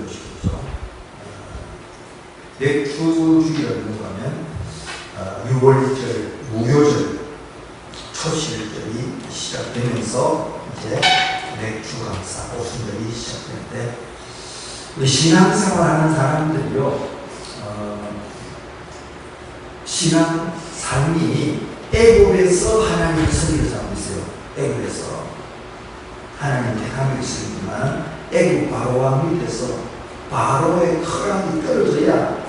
것이죠. 맥주 주기를 넘어가면 6월절, 무교절, 초실절이 시작되면서 이제 맥주 감사, 오순절이 시작되는데 우리 신앙생활하는 사람들이요, 신앙 삶이 애굽에서 하나님을 섬기는 사람이 있어요. 애굽에서 하나님 택함이 있으지만 애굽 바로왕 밑에서 바로의 허락이 떨어져야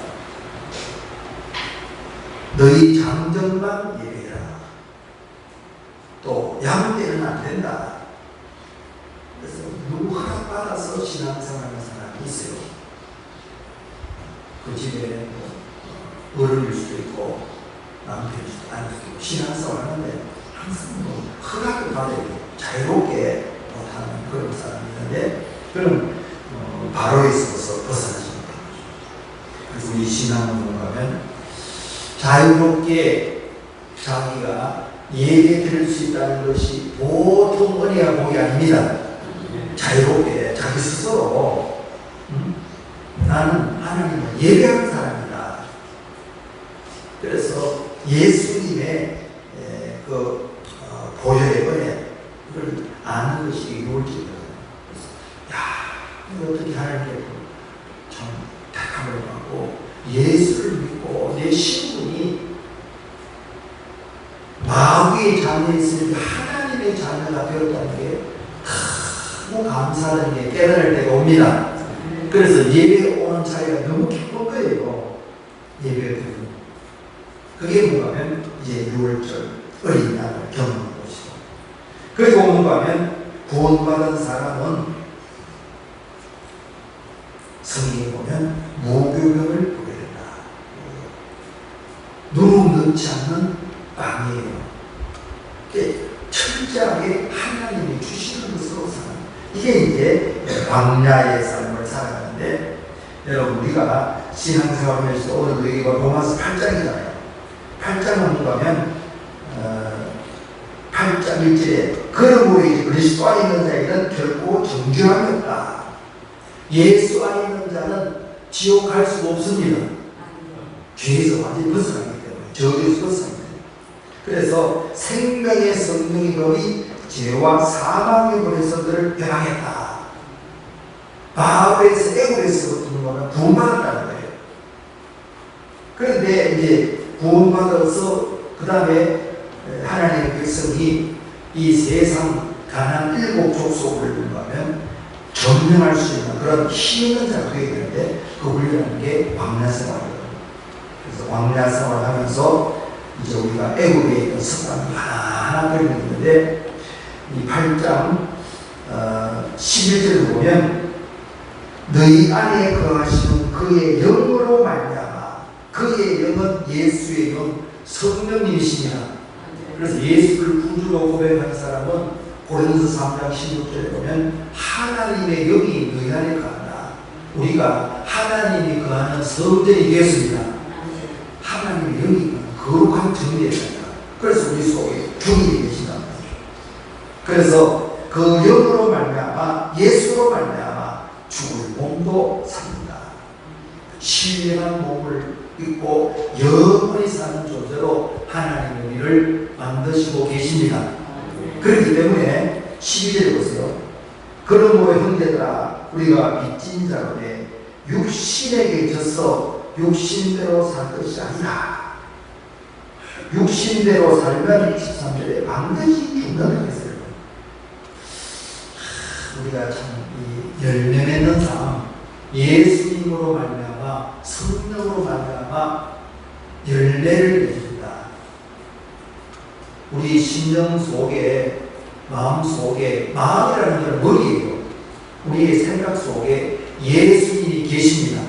너희 장정만 예배해라. 또 양떼는 안 된다. 그래서 누구 허락받아서 신앙생활하는 사람이 있어요. 그 집에 어른일 수도 있고 남편일 수도 아닐 수도 있고 신앙생활 하는데 항상 허락을 받아야 돼요. 자유롭게 하는 그런 사람이 있는데 그럼 바로에 있어서 벗어나지 못하는 거죠. 그래서 우리 신앙을 가면 자유롭게 자기가 예배 드릴 수 있다는 것이 보통 은혜가 복이 아닙니다. 자유롭게 자기 스스로 나는 하나님을 예배하는 사람이다. 그래서 예수님의 그 보혈의 은혜 그걸 아는 것이 유월절이거든요. 그래서 어떻게 하나님께 참 택함을 받고 예수를 믿고 내 신분이 마귀의 자녀였으니까 하나님의 자녀가 되었다는 게 너무 감사하는 게 깨달을 때가 옵니다. 그래서 예배에 오는 자리가 너무 기쁜 거예요. 예배를 드리고. 그게 뭔가 하면 이제 6월절 어린 양을 경험하는 것이고. 그리고 뭔가 하면 구원받은 사람은 성경에 보면 무교병을 보게 된다. 누룩 넣지 않는 빵이에요. 철저하게 하나님이 주시는 것으로 사는 이게 이제 광야의 삶을 살아가는데 여러분 우리가 신앙생활하면서 오늘 여기가 로마서 8장이잖아요. 8장은 뭔가 하면 8장 1절에 그러므로 이제 그리스도 안에 있는 자에게는 결코 정죄함이 없다. 예수 안에 있는 자는 지옥 갈 수가 없습니다. 죄에서 완전히 벗어나기 때문에 저주에서 벗어나기 때문에 그래서 생명의 성령의 법이 죄와 사망의 법에서 그를 변화했다. 바벨에서 애굽에서 듣는 거는 구원받았다는 거예요. 그런데 이제 구원받아서 그 다음에 하나님의 백성이 이 세상 가난 7 족속을 분가하면 점령할 수 있는 그런 힘 있는 자가 되어야 되는데 그 훈련하는 게 광야 생활이거든요. 그래서 광야 생활을 하면서 이제 우리가 애굽에 있는 습관이 하나하나 걸려 있는데 이 8장 11절을 보면 너희 안에 거하시는 그의 영으로 말미암아 그의 영은 예수의 영 성령님이십니다. 그래서 예수를 구주로 고백하는 사람은 고린도서 3장 16절에 보면 하나님의 영이 너희 안에 거한다. 우리가 하나님이 거하는 성전이 되었습니다. 하나님의 영이 거룩한 정리에 있다. 그래서 우리 속에 주님이 계신다. 그래서 그 영으로 말미암아 예수로 말미암아 죽을 몸도 삽니다. 신령한 몸을 입고 영원히 사는 존재로 하나님이 우리를 만드시고 계십니다. 그렇기 때문에 12절에 보세요. 그러므로 형제들아 우리가 빚진 자로되 육신에게 져서 육신대로 살 것이 아니라 육신대로 살면 13절에 반드시 죽는다고 했어요. 우리가 참 이 열매 맺는 삶 예수님으로 말미암아 성령으로 말미암아 열매를 맺습니다. 우리 심령 속에 마음 속에 마음이라는 것은 머리예요. 우리의 생각 속에 예수님이 계십니다.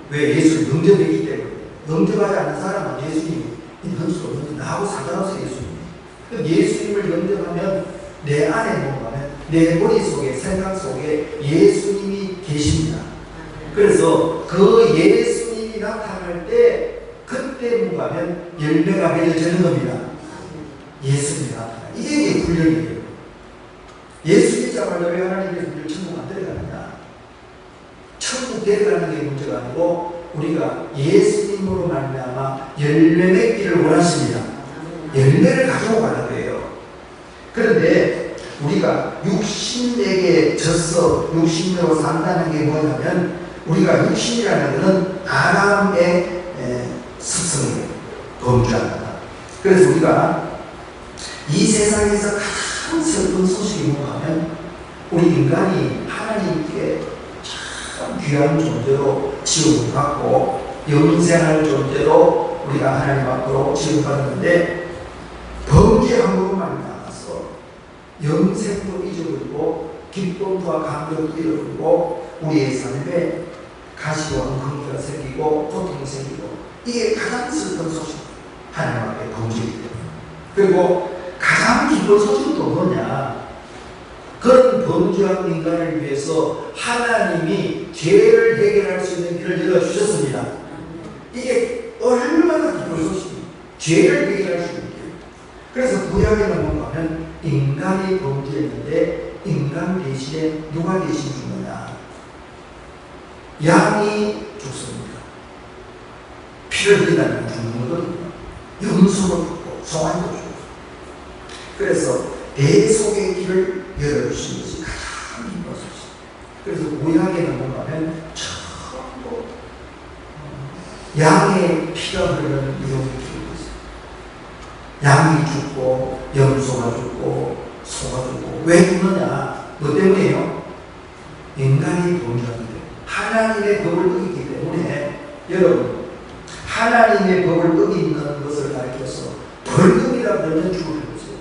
왜? 예수를 영접했기 때문에. 영접하지 않는 사람은 예수님이 있는 수 없는데 나하고 상관없어요. 예수님이. 예수님을 영접하면 내 안에 뭔가는 내 머릿속에 생각 속에 예수님이 계십니다. 그래서 그 예수님이 나타날 때 그때 뭔가면 열매가 맺어지는 겁니다. 예수님이 나타나. 이게 훈련이에요. 예수 믿자마자 왜 하나님께서 우리를 천국 안 데려가느냐? 천국 데려가는 게 문제가 아니고 우리가 예수님으로 말미암아 열매 맺기를 원하십니다. 열매를 가지고 가는 거예요. 그런데 우리가 육신에게 져서 육신으로 산다는 게 뭐냐면 우리가 육신이라는 것은 아담의 습성이에요. 범죄한다. 그래서 우리가 이 세상에서 가장 슬픈 소식이 뭐냐면 우리 인간이 하나님께 참 귀한 존재로 지음을 받고 영생할 존재로 우리가 하나님 앞으로 지음받았는데 범죄함으로 말미암아서 영생도 잊어버리고 기쁨과 감격도 잃어버리고 우리의 삶에 가시와 엉겅퀴가 생기고 고통이 생기고 이게 가장 슬픈 소식. 하나님 앞에 범죄이기 때문에. 그리고 가장 기쁜 소식은 또 뭐냐? 그런 범죄한 인간을 위해서 하나님이 죄를 해결할 수 있는 길을 열어주셨습니다. 이게 얼마나 기쁜 소식이에요. 죄를 해결할 수 있는 길. 그래서 구약에는 뭔가 하면 인간이 범죄했는데 인간 대신에 누가 대신 죽느냐? 양이 죽습니다. 피를 흘리다는 죽는 거거든요. 염소도 죽고 송아지도 죽고. 그래서 대속의 길을 열어주신 것이 가장 기쁜 소식. 그래서 구약에는 뭔가 하면 처음으로 양의 피가 흐르는 유혹이 죽고 있어요. 양이 죽고 염소가 죽고 소가 죽고. 왜 죽느냐? 뭐 때문에요? 인간이 범죄하는데 하나님의 법을 어기기 때문에 여러분 하나님의 법을 어기는 것을 가르쳐서 벌금이라 그러면 죽을 것이에요.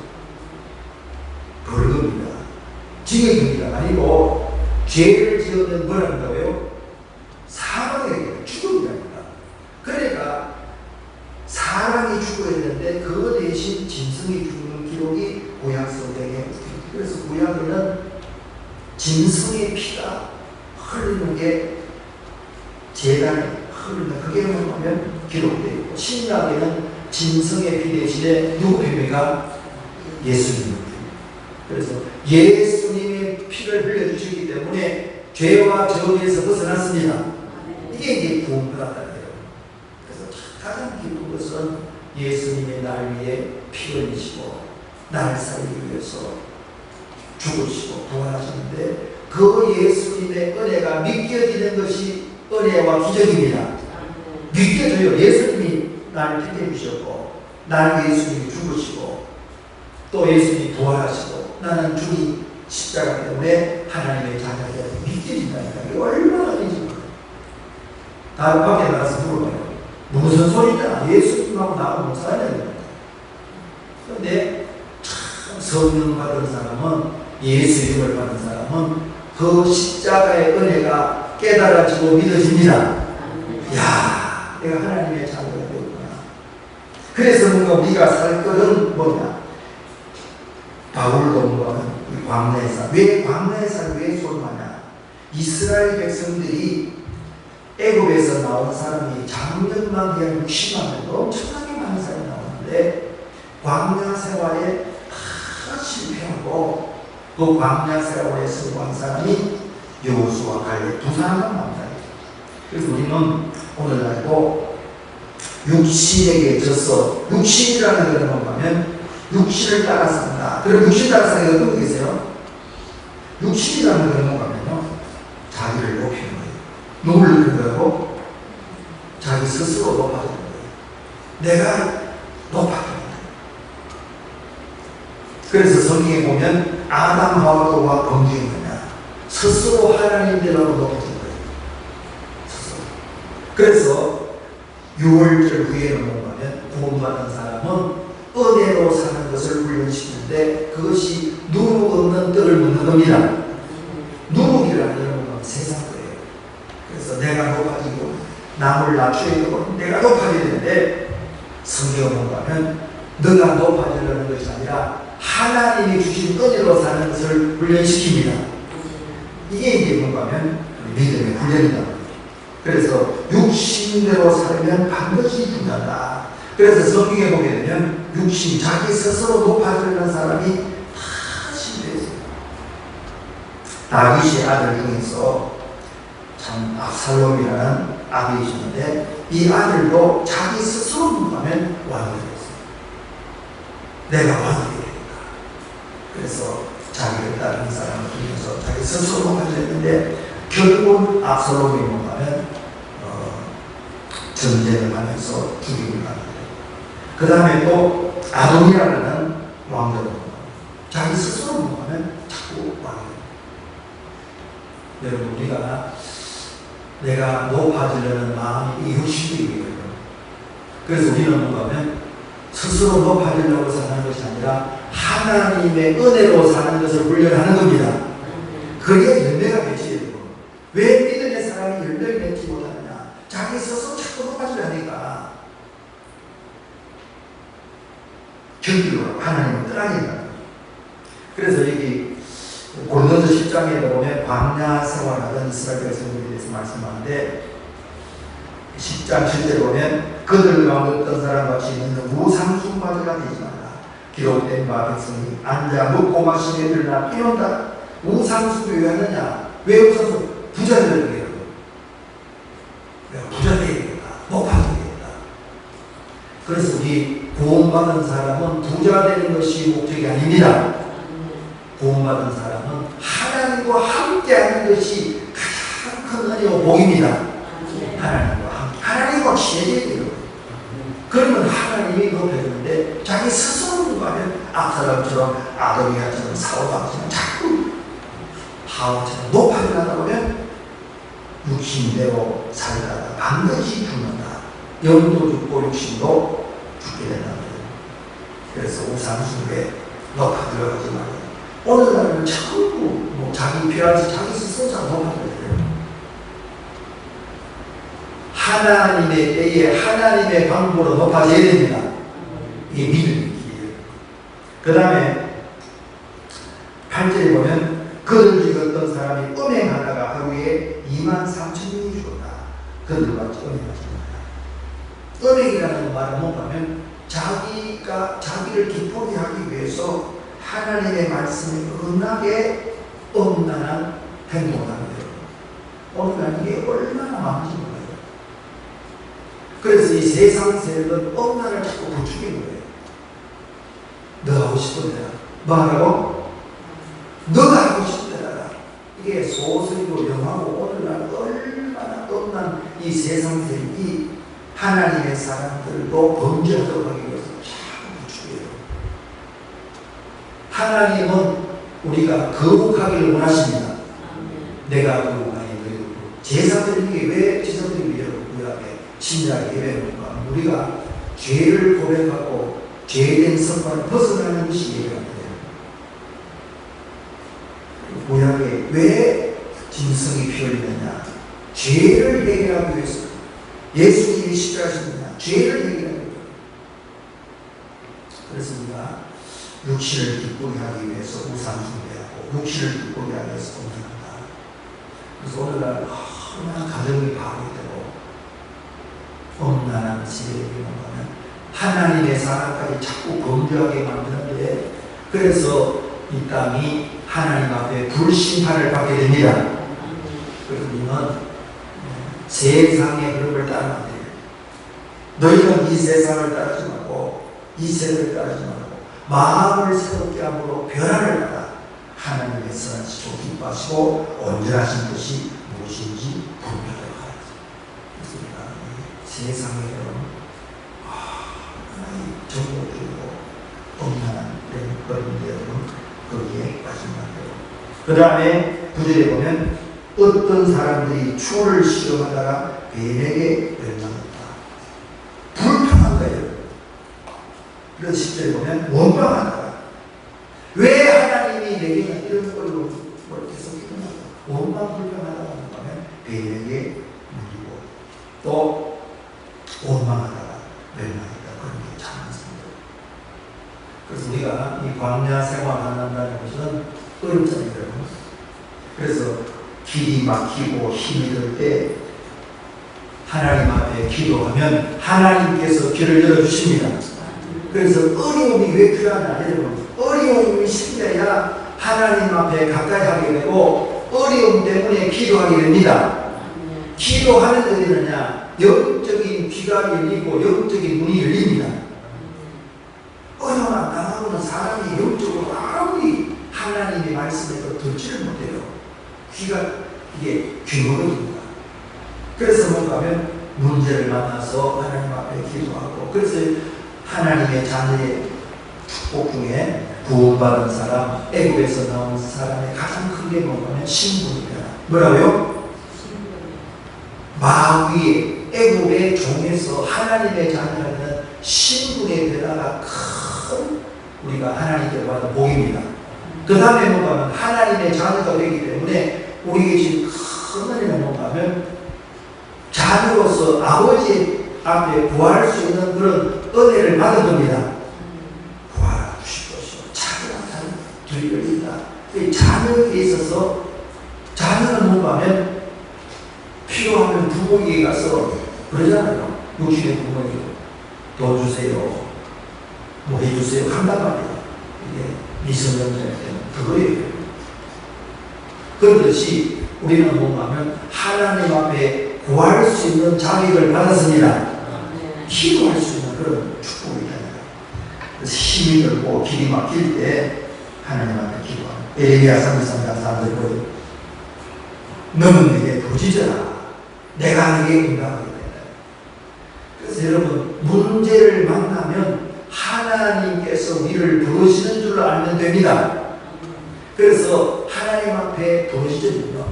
벌금이다. 징역입니다. 아니고 죄를 지으면 뭐란다고요? 사망에게 죽음이랍니다. 그러니까 사람이 죽어야 되는데 그 대신 짐승이 죽는 기록이 구약 성경에. 그래서 구약에는 짐승의 피가 흘리는 게 제단에 흐르는 그게 뭐냐면 기록되어 있고 신약에는 짐승의 피 대신에 누구 피가? 예수님의 피. 그래서 예수님의 피를 흘려주시기 때문에 죄와 저주에서 벗어났습니다. 이게 이제 구원받았다는 거예요. 그래서 가장 기쁜 것은 예수님의 날 위에 피 흘리시고 날 살리기 위해서 죽으시고 부활하셨는데 그 예수님의 은혜가 믿겨지는 것이 은혜와 기적입니다. 믿겨져요. 예수님이 나를 택해 주셨고 날 예수님이 죽으시고 또 예수님이 부활하시고 나는 주님 십자가 때문에 하나님의 자녀가 믿겨진다니까. 이게 얼마나 믿어집니까? 다른 밖에 나가서 물어봐요. 무슨 소리냐? 예수님하고 나하고 못 살아야 그런데 참 성령 받은 사람은 예수 이름을 받은 사람은 그 십자가의 은혜가 깨달아지고 믿어집니다. 야, 내가 하나님의 자녀가 되었구나. 그래서 뭔가 우리가 살 것은 뭐냐? 바울도 뭔가 광야에서 왜 광야에서 왜 소름하냐? 이스라엘 백성들이 애굽에서 나온 사람이 작년만 그냥 60만 명 엄청나게 많은 사람이 나오는데 광야 생활에 다 실패하고 그 광야 생활에 성공한 사람이 여호수아 갈렙 두 사람만 나온다. 그래서 우리는 오늘날도 육신에게 져서 육신이라는 것은 뭐냐면 육신을 따라 산다. 그럼 육신 따라 사는 게 어떤 게 계세요? 육신이라는 것은 뭐냐면요 자기를 높이는 거예요. 누굴 높이는 거예요? 자기 스스로 높아지는 거예요. 내가 높아지는 거예요. 그래서 성경에 보면 아담 하와가 범죄인 거냐? 스스로 하나님대로 높아진 거예요. 스스로. 그래서 6월절 후에는 뭐냐면 구원받은 사람은 은혜로 사는 것을 훈련시키는데 그것이 누룩 없는 떡을 먹는 겁니다. 누룩이라는 건 세상 거예요. 그래서 내가 높아지고 남을 낮춰야 되고 내가 높아져야 되는데 성경은 뭔가 하면 너가 높아지려는 것이 아니라 하나님이 주신 은혜로 사는 것을 훈련시킵니다. 이게 이제 뭔가 하면 믿음의 훈련이다. 그래서 육신대로 살면 반드시 죽는다. 그래서 성경에 보게 되면 육신, 자기 스스로 높아지려는 사람이 다 실패했어요. 다윗의 아들 중에서 참 참 압살롬이라는 아들이 있었는데 이 아들도 자기 스스로 문하면 왕이 되었어요. 내가 왕이 되겠다. 그래서 자기를 따르는 사람을 통해서 자기 스스로 왕이 됐는데 결국은 압살롬이 문하면 전쟁을 하면서 죽임을 당합니다. 그 다음에 또 아도니아라는 왕도 자기 스스로 문하면 자꾸 왕이 됩니다. 여러분, 우리가 내가 높아지려는 마음이 이유식이에요. 그래서 우리는 뭔가 하면 스스로 높아지려고 사는 것이 아니라 하나님의 은혜로 사는 것을 훈련하는 겁니다. 그게 열매가 맺혀야 돼요. 왜 믿음의 사람이 열매를 맺지 못하느냐? 자기 스스로 자꾸 높아지려니까 결기로 하나님을 떠나니까. 그래서 여기 고린도서 10장에 보면 광야 생활하던 이스라엘 백성들에 대해서 말씀하는데 10장 7절에 보면 그들 가운데 어떤 사람같이 있는 우상숭배자가 되지 말라. 기록된 바 백성이 앉아 먹고 마시며 들나 이런다. 우상숭배 왜 하느냐? 왜 우상숭배? 부자 되려고 해요. 부자 되겠다. 높아지겠다. 그래서 우리 구원받은 사람은 부자 되는 것이 목적이 아닙니다. 구원받은 사람은 하나님과 함께하는 것이 가장 큰 은혜와 복입니다. 하나님과 친해져야 돼요. 그러면 하나님이 높여주는데 자기 스스로 가면 압살롬처럼 아도니아처럼 사울왕처럼 자꾸 하와처럼 높아지려다 보면 육신대로 살다가 반드시 죽는다. 영도 죽고 육신도 죽게 된다. 그래서 우상숭배 높아들어가지 말아요. 오늘날은 전부 자기 필요한지 자기 스스로 잘 높아져야 돼요. 하나님의 때에 하나님의 방법으로 높아져야 됩니다. 이게 믿음의 길이에요. 그 다음에 8절에 보면 그들 중에 어떤 사람이 음행하다가 하루에 23,000명이 죽었다. 그들과 음행하지 마라. 음행이라는 말은 뭔가면 자기를 기쁘게 하기 위해서 하나님의 말씀에 은하게 엄난한 행동을 하는 거예요. 엄난 이게 얼마나 많은지 몰라요. 그래서 이 세상 세력은 엄난을 자꾸 부추기는 거예요. 너 하고 싶은 대로. 뭐 하라고? 너가 하고 싶은 대로 하라. 이게 소설이고 영화고 오늘날 얼마나 엄난 이 세상 세력이 하나님의 사람들도 범죄하도록 하기 위해서 자꾸 부추겨요. 하나님은 우리가 거룩하기를 원하십니다. 내가 거룩하니 너희도 제사 드리는 게 왜 제사 드리는 게 구약에 신약에 예배하는가? 우리가 죄를 고백하고 죄된 습관을 벗어나는 것이 예배가 돼요. 구약에 왜 짐승이 피 흘리느냐? 죄를 해결하기 위해서. 예수님이 십자가시느냐? 죄를 해결하기 위해서. 그래서 우리가 육신을 기쁘게 하기 위해서 우상숭배하고 육신을 기쁘게 하기 위해서 공헌한다. 그래서 오늘날 얼마나 가정이 파괴되고 엄난한 지혜를 이용하면 하나님의 사람까지 자꾸 범죄하게 만드는데, 그래서 이 땅이 하나님 앞에 불심판을 받게 됩니다. 그래서 우리는 세상의 흐름을 따르면 안 돼요. 너희는 이 세상을 따르지 말고 이 세대를 따르지 말고 마음을 새롭게 함으로 변화를 받아 하나님의 선하시고 기뻐하시고 온전하신 것이 무엇인지 분별하도록 하라. 그래서 세상의 흐름, 하나님 정복주고 엄난한 그런데 여러분 거기에 빠지면 안 돼요. 그 다음에 9절에 보면 어떤 사람들이 추를 시험하다가 뱀에게 멸망했다. 불평한 거예요. 그래서 10절에 보면 원망하다가 왜 하나님이 내게 이런 걸로 계속 일어나고 원망 불평하다가 하면 뱀에게 물리고 또 원망하다가 멸망했다. 그런 게 참 많습니다. 그래서 우리가 이 광야 생활한다는 것은 어렵잖아요. 그래서 길이 막히고 힘이 들 때 하나님 앞에 기도하면 하나님께서 길을 열어주십니다. 그래서 어려움이 왜 필요하냐? 여러분, 어려움이 생겨야 하나님 앞에 가까이 하게 되고 어려움 때문에 기도하게 됩니다. 기도하는 데 어디느냐? 영적인 귀가 열리고 영적인 눈이 열립니다. 어려나 당하고는 사람이 영적으로 아무리 하나님의 말씀에도 듣지를 못해요. 귀가 이게 귀머거립니다. 그래서 뭔가 하면 문제를 만나서 하나님 앞에 기도하고, 그래서 하나님의 자녀의 축복 중에 구원받은 사람, 애국에서 나온 사람의 가장 큰 게 뭐냐면 신분이다. 뭐라고요? 마귀의 애국의 종에서 하나님의 자녀라는 신분의 변화가 큰 우리가 하나님께 받은 복입니다. 그 다음에 뭔가 하면 하나님의 자녀가 되기 때문에 우리에게 지금 큰 은혜는 뭔가 하면 자녀로서 아버지 앞에 구할 수 있는 그런 은혜를 받은 겁니다. 구하라 주시옵소서. 자녀가 둘이 열린다. 자녀에 있어서 자녀는 뭔가 하면 필요하면 부모에게 가서 그러잖아요. 욕심의 부모에게 돈 주세요, 뭐 해주세요 한단 말이에요. 이게 미성년자일 때는 그거예요. 그렇듯이 우리는 뭔가 하면 하나님 앞에 구할 수 있는 자격을 받았습니다. 기도할 수 있는 그런 축복이 있다. 그래서 힘이 들고 길이 막힐 때 하나님 앞에 기도합니다. 에레미야 33장 3절 보여. 너는 내게 부지져라. 내가 내게 응답하겠다. 그래서 여러분, 문제를 만나면 하나님께서 우리를 부르시는 줄 알면 됩니다. 그래서 하나님 앞에 부르시면요,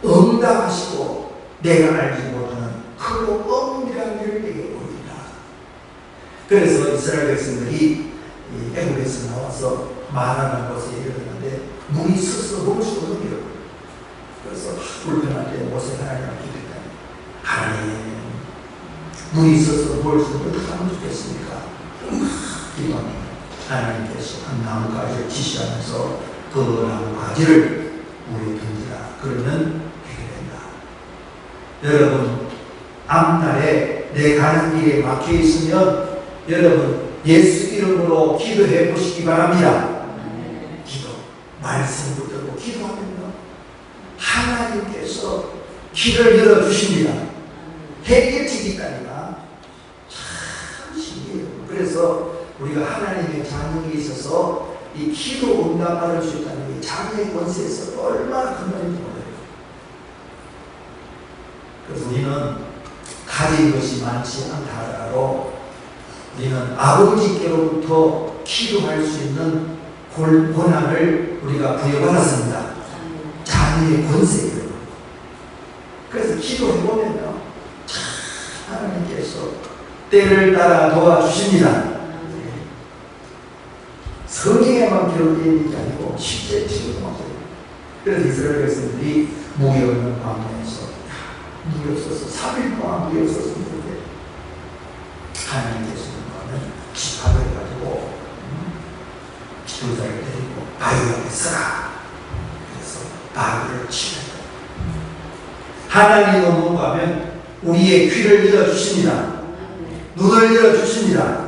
응답하시고 내가 알지 못하는 크고 엄밀한 일을 내게 보입니다. 그래서 이스라엘 백성들이 애국에서 나와서 마라나 곳에 이르렀는데 물이 스스로 먹을 수 없는 길을, 그래서 불편할 때 모세 하나님 앞에 기도했다. 하나님, 물이 있어서 먹을 수 없는 어떻게 하면 좋겠습니까? 기도합니다. 하나님께서 한 나무가지를 지시하면서 그 나무가지를 물에 던지라. 그러면 해결된다. 여러분, 앞날에 내 가는 길에 막혀 있으면 여러분 예수 이름으로 기도해 보시기 바랍니다. 기도, 말씀 붙들고 기도하면요, 하나님께서 길을 열어주십니다. 해결책이니까 참 신기해요. 그래서 우리가 하나님의 자녀에 있어서 이 기도 응답 받을 수 있다는 게 자녀의 권세에서 얼마나 큰 건지 몰라요. 그래서 우리는 가진 것이 많지 않다 하더라도 우리는 아버지께로부터 기도할 수 있는 권한을 우리가 부여받았습니다. 자녀의 권세예요. 그래서 기도해보면요, 참 하나님께서 때를 따라 도와주십니다. 성경에만 기록되어 있는 게 아니고 실제 지금도 맞아요. 그래서 이스라엘 백성들이 무기 없는 광야에서 무기 없어서 3일 동안 무기 없었는데 하나님께서 하면 집합을 해가지고 기도자를 데리고 바위 앞에 서라. 그래서 바위를 치는 거예요. 하나님은 뭔가 하면 우리의 귀를 열어주십니다. 눈을 열어주십니다.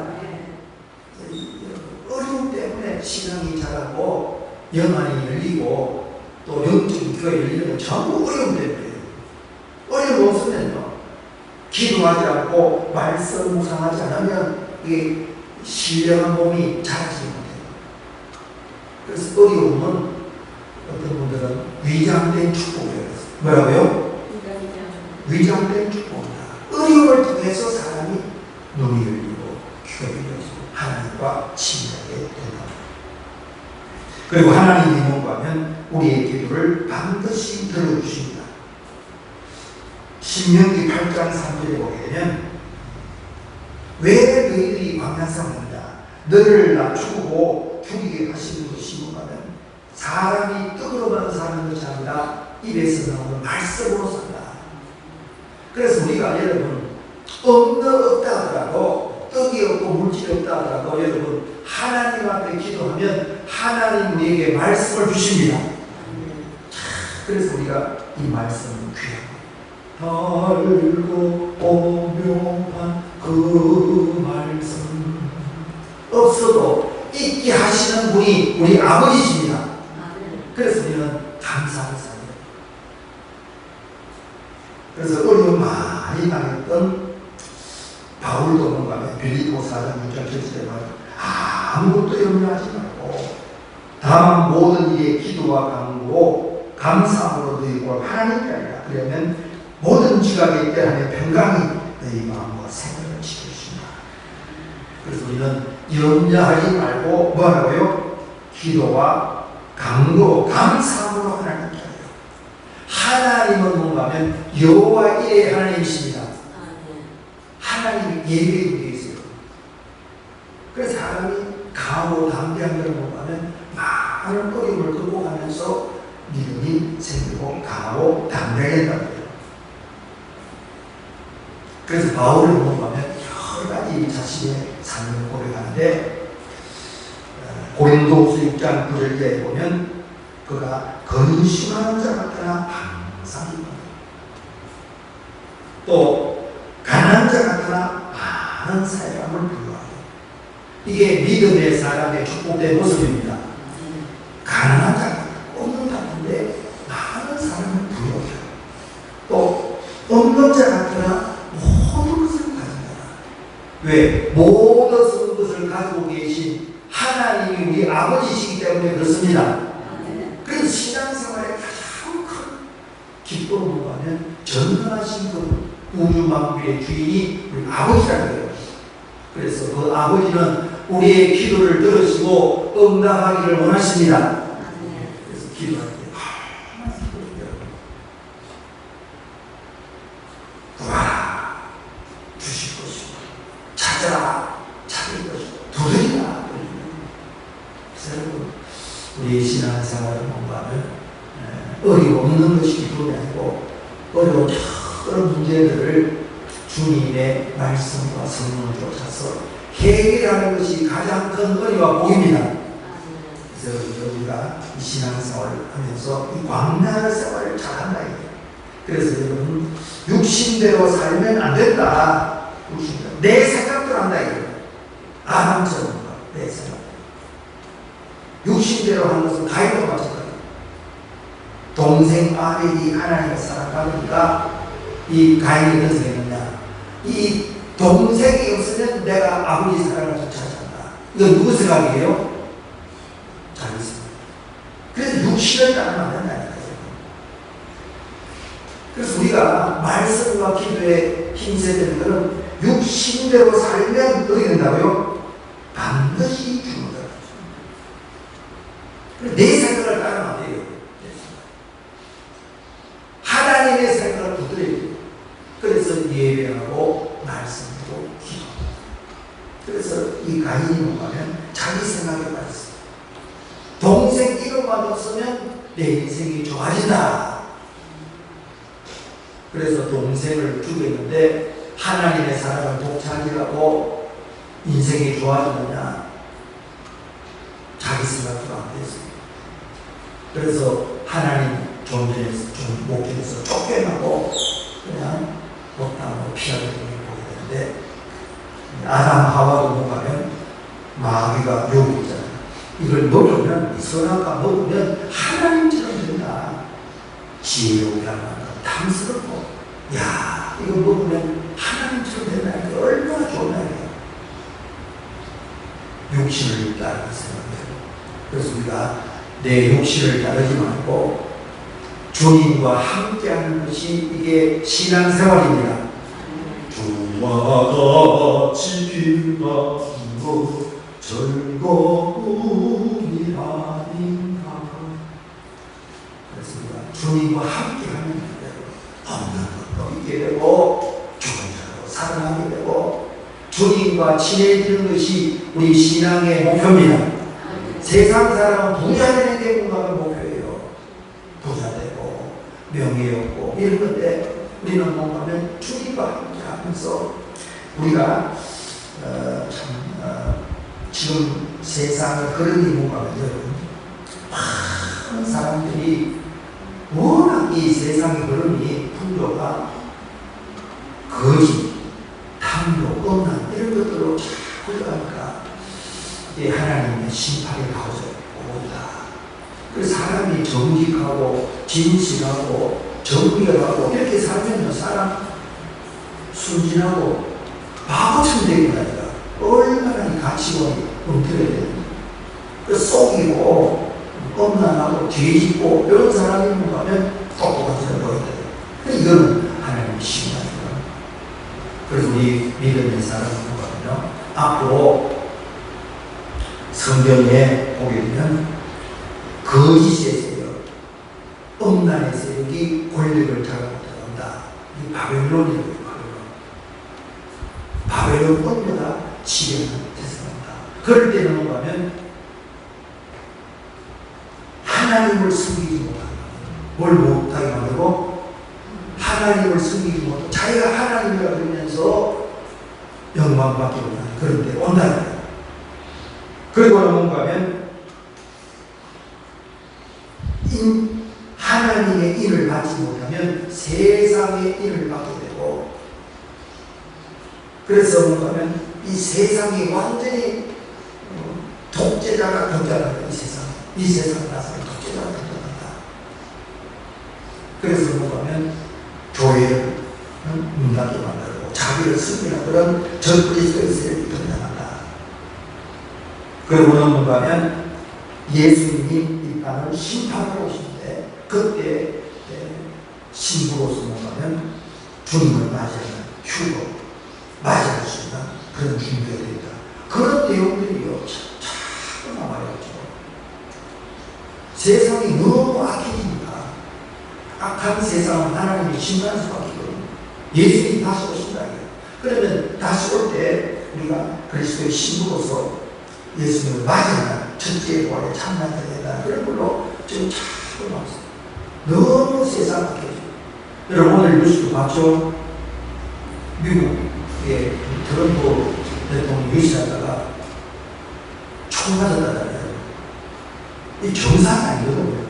어려움 때문에 신앙이 자라고 영안이 열리고 또 영적인 귀가 열리는 건 전부 어려움 때문이에요. 어려움 없으면요, 기도하지 않고 말씀 묵상하지 않으면 이게 신령한 몸이 자라지 못해요. 그래서 어려움은 어떤 분들은 위장된 축복이에요. 뭐라고요? 위장된 축복이다. 어려움을 통해서 사람이 눈이 열리고 귀가 열려지고 하나님과 친하게 된다. 그리고 하나님이 뭔가 하면 우리의 기도를 반드시 들어주십니다. 신명기 8장 3절에 보게 되면 왜 너희들이 광야상이냐, 너를 낮추고 죽이게 하시는 것이 뭔가 하면 사람이 떡으로만 사는 것이 아니라 입에서 나오는 말씀으로 산다. 그래서 우리가 여러분 없다 하더라도, 떡이 없고 물질이 없다 하더라도 여러분 하나님 앞에 기도하면 하나님 우리에게 말씀을 주십니다. 그래서 우리가 이 말씀을 귀하고 달고 오묘한 그 말씀 없어도 있게 하시는 분이 우리 아버지십니다. 그래서 우리는 감사를 사요. 그래서 어려움 많이 당했던 바울도 뭔가 빌립보 4장 6절 절에 아무것도 염려하지 말고 다만 모든 일에 기도와 간구로 감사함으로 너희 꼴 하나님께 하리라. 그러면 모든 지각에 때하며 평강이 너희 마음과 생각을 지키시나. 그래서 우리는 염려하지 말고 뭐라고요? 기도와 간구로 감사함으로 하나님께 하리라. 하나님은 뭔가 하면 여호와 이레 하나님이십니다. 하나님이 예배에 되어 있어요. 그래서 사람이 강하고 담대한 걸 보면 많은 어려움을 극복하면서 믿음이 생기고 강하고 담대하겠다는 거예요. 그래서 바울을 보면 여러 가지 자신의 삶을 고백하는데 고린도후서 6장 9절에 보면 그가 근심하는 자 같으나 항상 기뻐한다. 또 가난한 자 같으나 많은 사랑을 부여하고. 이게 믿음의 사람의 축복된 모습입니다. 가난한 자가 없는 같은데 많은 사랑을 부여해요. 또 없는 자 같으나 모든 것을 가진다. 왜? 모든 것을 가지고 계신 하나님이 우리 아버지시기 때문에 그렇습니다. 그래서 신앙생활의 가장 큰 기쁨은 뭐냐면 전능하신 그 우주 만물의 주인이 우리 아버지라는 거예요. 그래서 그 아버지는 우리의 기도를 들으시고 응답하기를 원하십니다. 그래서 기도할 때 구하라 주실 것이고 찾아라 찾을 것이고 두드리라. 그래서 여러분 우리 신앙생활을 뭔가는 어려움없는 것이 기쁨이 아니고 어려운 그런 문제들을 주님의 말씀과 성령을 쫓아서 해결하는 것이 가장 큰 은혜와 복입니다. 그래서 우리가 이 신앙생활을 하면서 이 광야의 생활을 잘한다. 그래서 여러분 육신대로 살면 안 된다. 육신대로. 내 생각대로 한다. 아담처럼 내 생각. 육신대로 하는 것은 가인과 마찬가지다. 동생 아벨이 하나님을 사랑하니까 이 가인이 어떤 생각했느냐? 이 동생이 없으면 내가 아버지 사랑을 쫓아지 않는다. 이건 누구 생각이에요? 자기 생각. 그래서 육신을 따르면 안 된다니까요. 그래서 우리가 말씀과 기도에 힘써야 되는 것은 육신대로 살면 어떻게 된다고요? 반드시 죽는다. 내 생각을 따르면 안 돼요. 하나님의 생각을 붙들어야 돼요. 그래서 예배하고 말씀하고 기도. 그래서 이 가인이 뭐냐면 자기 생각에 빠졌어요. 동생 이름만 없으면 내 인생이 좋아진다. 그래서 동생을 죽였는데 하나님의 사랑을 독차지하고 인생이 좋아지느냐? 자기 생각도 안 됐어요. 그래서 하나님 존재에서 목에서 쫓겨나고 그냥 못하고 피하게 보게 되는데 아담 하와도 먹으면 마귀가 욕이 있잖아요. 이걸 먹으면 이 선악과 먹으면 하나님처럼 된다. 지옥이라는 건 탐스럽고 야 이거 먹으면 하나님처럼 된다는 게 얼마나 좋은 날이에요. 육신을 따르는 생각이에요. 그래서 우리가 내 육신을 따르지 말고 주님과 함께하는 것이 이게 신앙생활입니다. 주와 같이 빛나고 즐거움이 아닌가. 그래서 우리가 주님과 함께하는 대로 없는 것도 있게 되고 죽은 자로 살아나게 되고 주님과 친해지는 것이 우리 신앙의 목표입니다. 세상 사람은 부자 되는 게 뭔가 목표예요. 부자 되고 명예 얻고 이런 건데 우리는 뭔가 하면 주님과 함께 하면서 우리가 지금 세상의 흐름이 뭔가 하면 많은 사람들이 워낙 이 세상의 흐름이 풍조가 거짓, 탐욕, 음란 이런 것들로 자꾸 흘러가니까 하나님의 심판이 가오져 오다. 그래서 사람이 정직하고 진실하고 정의하고 이렇게 살면 뒤집고 이런 사람이 뭔가 하면 똑똑한 보여야 돼요. 이거는 하나님의 신앙이에요. 그래서 우리 믿음의 사람은 뭐냐면 앞으로 성경에 보게 되면 거짓의 세력, 음란의 세력이 권력을 장악한다. 이 바벨론이에요. 바벨론 권보다 지배하는 대상입니다. 그럴 때는 뭔가 하면 하나님을 섬기지 못한다. 뭘 못하게 만들고 하나님을 섬기지 못하고 자기가 하나님이라 그러면서 영광받기 못하는 그런 데 온다는 거예요. 그리고는 뭔가 하면 하나님의 인을 받지 못하면 세상의 인을 받게 되고, 그래서 뭔가 하면 이 세상이 완전히 독재자가 등장한다. 이 세상 나서 독재자가 등장한다. 그래서 뭔가 하면 교회를 문닫게 만들고 자기를 섬기는 그런 적그리스도의 세력이 등장한다. 그리고는 뭔가 하면 예수님이 이 땅을 심판하러 오시는데 그때 신부로서 뭔가 하면 주님을 맞이하는 휴거 맞이할 수 있는 그런 준비가 되어 있다. 그런 내용들이요 자꾸 나와야죠. 세상이 너무 악해집니다. 악한 세상은 하나님이 심판할 수밖에 없거든요. 예수님이 다시 오신다. 그러면 다시 올 때 우리가 그리스도의 신부로서 예수님을 맞이하는 첫째 부활의 참나가 된다. 그런 걸로 지금 자꾸 나왔어요. 너무 세상 악해져. 여러분 오늘 뉴스도 봤죠? 미국의 트럼프 대통령 유시하다가 총 맞았다잖아요. 이 정상 아니거든요.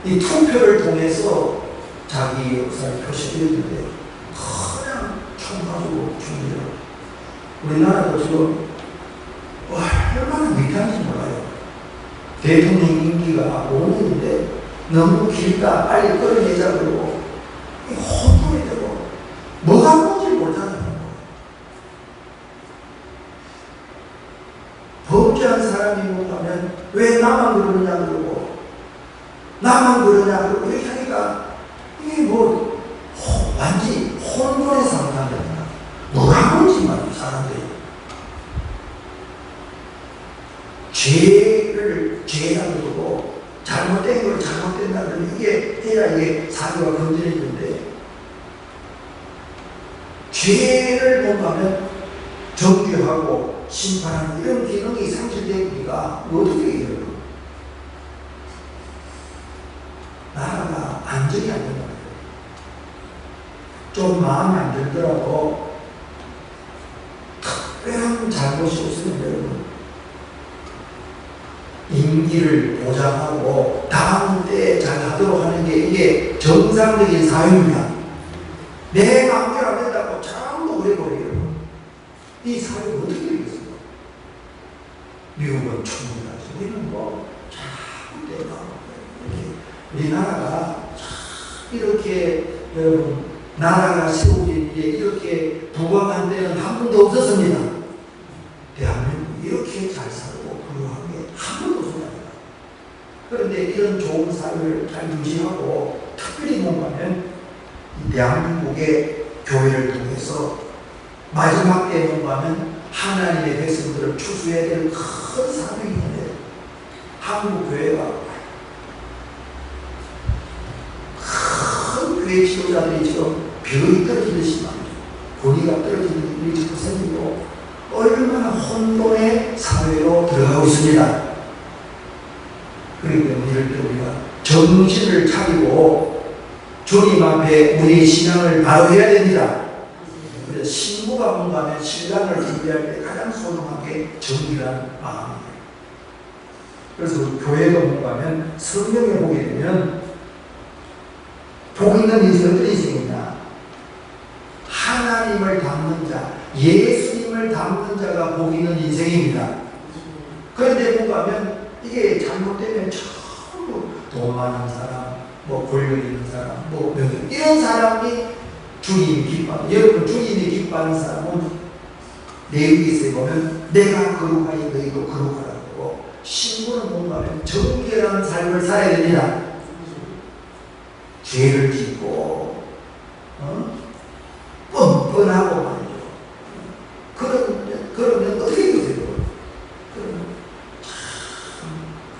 이 투표를 통해서 자기 의사를 표시했는데 그냥 총 가지고 총이죠. 우리나라도 지금 얼마나 위태한지 몰라요. 대통령 임기가 5년인데 너무 길다, 빨리 끌어내자 그러고 혼돈이 되고 뭐가 뭔지 모르잖아요. 범죄한 사람이 뭔가면 왜 나만 그러느냐 그러고 나만 그러냐 그러고 이렇게 하니까 이게 뭐 완전히 혼돈의 상태가 됩니다. 뭐가 뭔지 말이에요. 사람들이 죄를 죄라고 그러고 잘못된 걸 잘못된다 그러면 이게 해야 이게 사교가 건드려지는데 죄를 뭔가면 정죄하고 심판하는 이런 기능이 상실되기가 어떻게 해요? 나라가 안정이 안 된다. 좀 마음에 안 들더라도 특별한 잘못이 없으면 여러분 임기를 보장하고 다음 때에 잘 하도록 하는 게 이게 정상적인 사회입니다. 내 마음대로 안 된다고 전부 오래버려요. 이 사회가 어떻게 되겠어요? 미국은 충분하죠. 우리는 뭐 자꾸 내가 우리나라가 이렇게 여러분 나라가 세워진 게 이렇게 부강한 데는 한 번도 없었습니다. 대한민국 이렇게 잘 살고 부유한 게 한 번도 없습니다. 그런데 이런 좋은 사회를 잘 유지하고 특별히 뭔가면 이 대한민국의 교회를 통해서 마지막 때에 뭔가면 하나님의 백성들을 추수해야 될 큰 사명이 있는데 한국 교회가 큰 교회 지도자들이 지금 벽이 떨어지듯이 말이죠. 권위가 떨어지는 일이 자꾸 생기고 얼마나 혼돈의 사회로 들어가고 있습니다. 그렇기 때문에 이럴 때 우리가 정신을 차리고 주님 앞에 우리의 신앙을 바로 해야 됩니다. 그래서 신부가 뭔가 하면 신랑을 준비할 때 가장 소중한 게 정의라는 마음이에요. 그래서 교회가 뭔가 하면 성경에 보게 되면 복 있는 인생이 어떤 인생이냐? 하나님을 닮는 자, 예수님을 닮는 자가 복 있는 인생입니다. 그런데 뭔가 하면 이게 잘못되면 전부 돈 많은 사람, 뭐 권력 있는 사람, 뭐 명예 이런 사람이 주님이 기뻐하는, 여러분 주님이 기뻐하는 사람은 레위기서에 보면 내가 거룩하니 너희도 거룩하라고 신부는 뭔가 하면 정결한 삶을 살아야 됩니다. 죄를 짓고 뻔뻔하고 말이죠. 그러면 어떻게 되세요?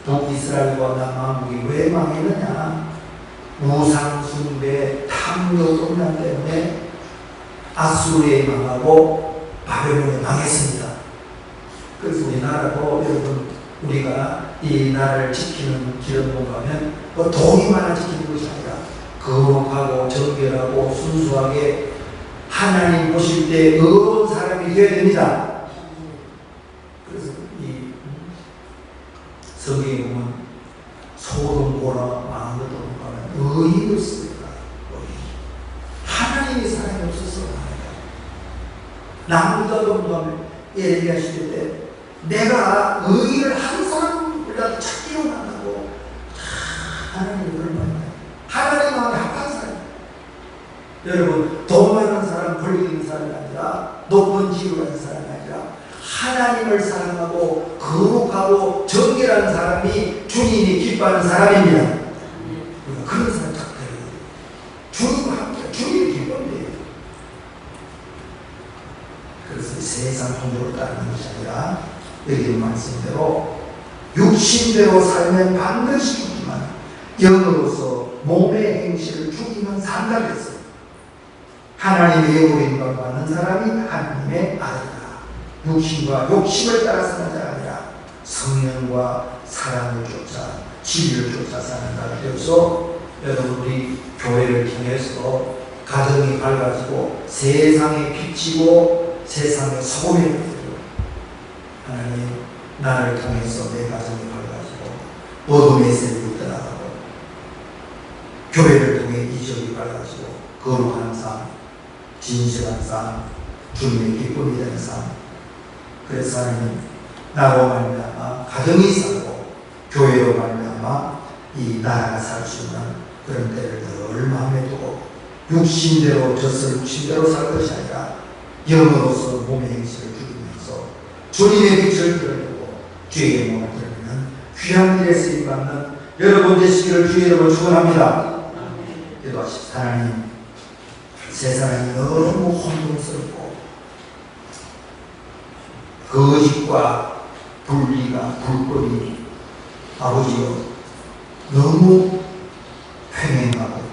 북이스라엘과 남한국이 왜 망했느냐? 우상 숭배, 탐욕 음란 때문에 아수르에 망하고 바벨론에 망했습니다. 그래서 우리나라도 여러분 우리가 이 나라를 지키는 길은 뭔가 하면 뭐 돈이만 지키는 것이 아니라 거룩하고 정결하고 순수하게 하나님 보실 때 의로운 사람이 되어야 됩니다. 그래서 이 성경에 보면 소돔 고라 망한 것도 보면 의인이었습니다. 하나님의 사랑이 없어서 남자도 보면 얘기하실 때 내가 의인을 한 사람이라도 찾기로 만나고 하나님이 얼마나 하나님 마음에 합한 사람. 여러분 돈 많은 사람, 권리 있는 사람이 아니라 높은 지위를 가진 사람이 아니라 하나님을 사랑하고 거룩하고 정결한 사람이 주님이 기뻐하는 사람입니다. 우리가 그런 사람 찾아야 돼요. 주님과 함께 주님이 기뻐합니다. 그래서 세상 통로로 따르는 것이 아니라 여기 말씀대로 육신대로 살면 반드시 죽지만 영으로서 몸의 행실을 죽이면 산다 그랬어요. 하나님의 영으로 인도받는 사람이 하나님의 아들이다. 육신과 욕심을 따라 사는 자가 아니라 성령과 사랑을 쫓아 진리를 쫓아 사는 자가 되어서 여러분 우리 교회를 통해서 가정이 밝아지고 세상에 비치고 세상에 소금이 되고 하나님 나를 통해서 내 가정이 밝아지고 어둠의 세력이 떠나가고 교회를 통해 이적이 밝아지고 거룩한 삶, 진실한 삶, 주님의 기쁨이 되는 삶. 그래서 하나님 나로 말미암아 가정이 살고 교회로 말미암아 이 나라가 살 수 있는 그런 때를 늘 마음에 두고 육신대로 젖을 육신대로 살 것이 아니라 영으로서 몸의 행실을 죽이면서 주님의 빛을 드러내고 주의 영광을 드러내는 귀한 일에 쓰임받는 여러분 되시기를 주의 이름으로 축원합니다. 기도하십시오. 하나님 세상이 너무 혼동스럽고 거짓과 불리가 불법이 아버지여 너무 횡행하고